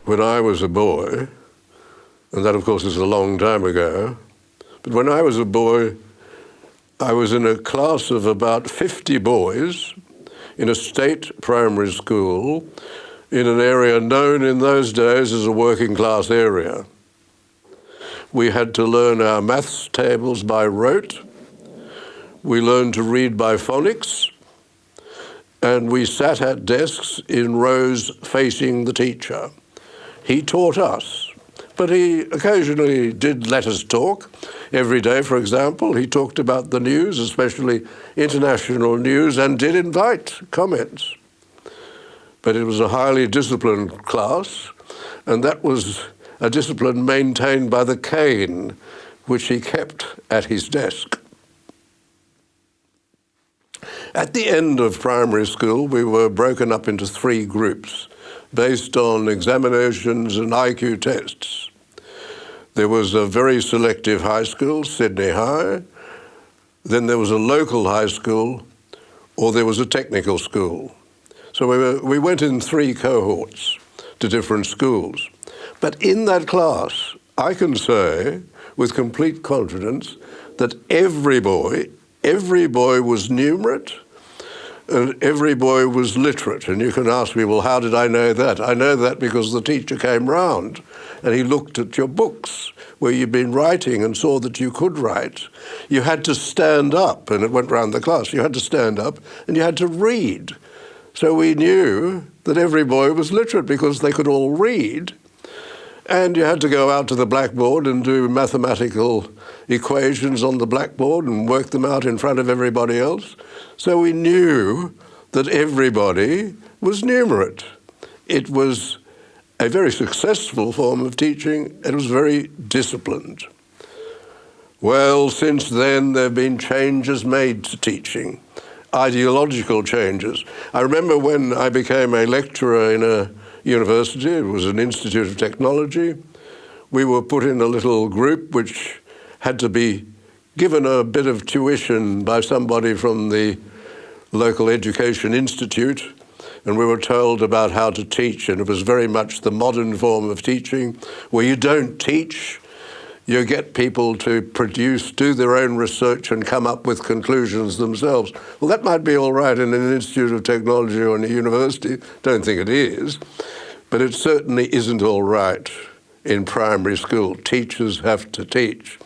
when I was a boy, and that of course is a long time ago, but when I was a boy, I was in a class of about 50 boys in a state primary school in an area known in those days as a working class area. We had to learn our maths tables by rote. We learned to read by phonics, and we sat at desks in rows facing the teacher. He taught us, but he occasionally did let us talk. Every day, for example, he talked about the news, especially international news, and did invite comments. But it was a highly disciplined class, and that was a discipline maintained by the cane, which he kept at his desk. At the end of primary school, we were broken up into 3 groups based on examinations and IQ tests. There was a very selective high school, Sydney High. Then there was a local high school, or there was a technical school. So we went in 3 cohorts to different schools. But in that class, I can say with complete confidence that every boy was numerate and every boy was literate. And you can ask me, well, how did I know that? I know that because the teacher came round and he looked at your books where you'd been writing and saw that you could write. You had to stand up, and it went round the class. You had to stand up and you had to read. So we knew that every boy was literate because they could all read. And you had to go out to the blackboard and do mathematical equations on the blackboard and work them out in front of everybody else. So we knew that everybody was numerate. It was a very successful form of teaching. It was very disciplined. Well, since then there have been changes made to teaching, ideological changes. I remember when I became a lecturer in a university, it was an Institute of Technology, we were put in a little group which had to be given a bit of tuition by somebody from the local education institute, and we were told about how to teach, and it was very much the modern form of teaching where you don't teach, you get people to do their own research and come up with conclusions themselves. Well, that might be all right in an Institute of Technology or in a university. Don't think it is. But it certainly isn't all right in primary school. Teachers have to teach.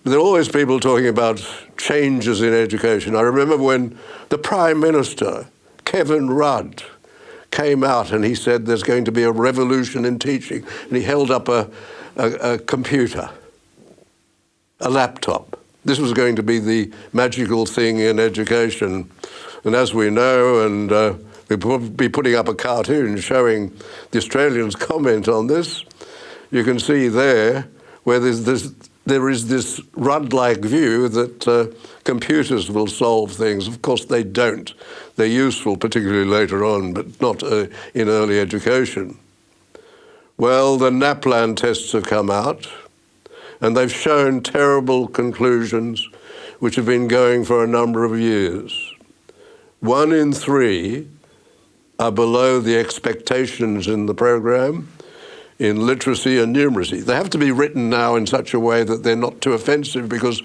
There are always people talking about changes in education. I remember when the Prime Minister, Kevin Rudd, came out and he said there's going to be a revolution in teaching. And he held up a computer, a laptop. This was going to be the magical thing in education. And as we know, and we'll be putting up a cartoon showing the Australians' comment on this, you can see there where there is this Rudd-like view that computers will solve things. Of course they don't. They're useful, particularly later on, but not in early education. Well, the NAPLAN tests have come out, and they've shown terrible conclusions which have been going for a number of years. 1 in 3 are below the expectations in the program in literacy and numeracy. They have to be written now in such a way that they're not too offensive because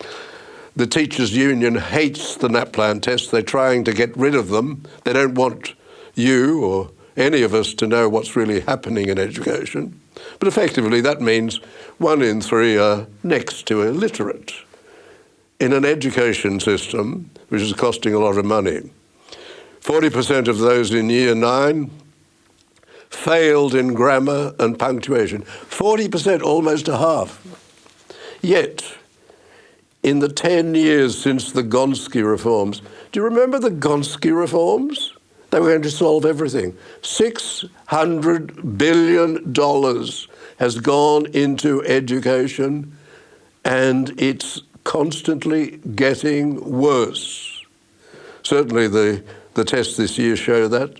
the Teachers' Union hates the NAPLAN tests. They're trying to get rid of them. They don't want you or any of us to know what's really happening in education. But effectively that means 1 in 3 are next to illiterate in an education system which is costing a lot of money. 40% of those in Year 9 failed in grammar and punctuation. 40%, almost a half. Yet, in the 10 years since the Gonski reforms, do you remember the Gonski reforms? They were going to solve everything. $600 billion has gone into education, and it's constantly getting worse. Certainly the tests this year show that.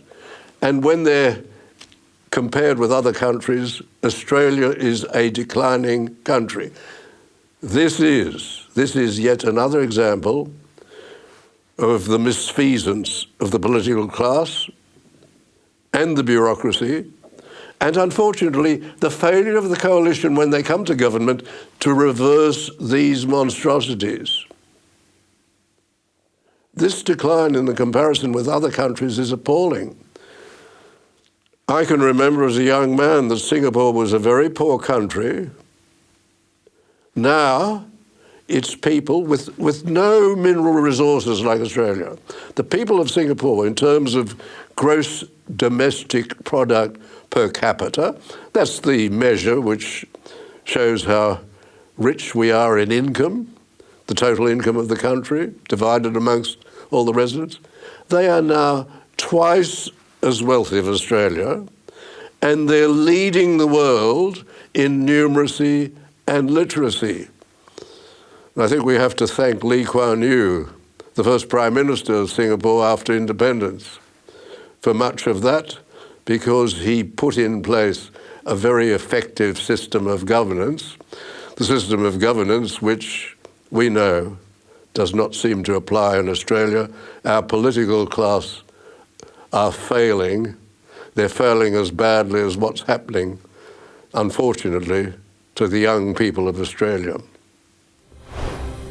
And when they're compared with other countries, Australia is a declining country. This is yet another example of the misfeasance of the political class and the bureaucracy And unfortunately, the failure of the coalition when they come to government to reverse these monstrosities. This decline in the comparison with other countries is appalling. I can remember as a young man that Singapore was a very poor country. Now, it's people with no mineral resources like Australia. The people of Singapore, in terms of gross domestic product per capita, that's the measure which shows how rich we are in income, the total income of the country, divided amongst all the residents. They are now twice as wealthy as Australia, and they're leading the world in numeracy and literacy. I think we have to thank Lee Kuan Yew, the first Prime Minister of Singapore after independence, for much of that, because he put in place a very effective system of governance, the system of governance which we know does not seem to apply in Australia. Our political class are failing. They're failing as badly as what's happening, unfortunately, to the young people of Australia.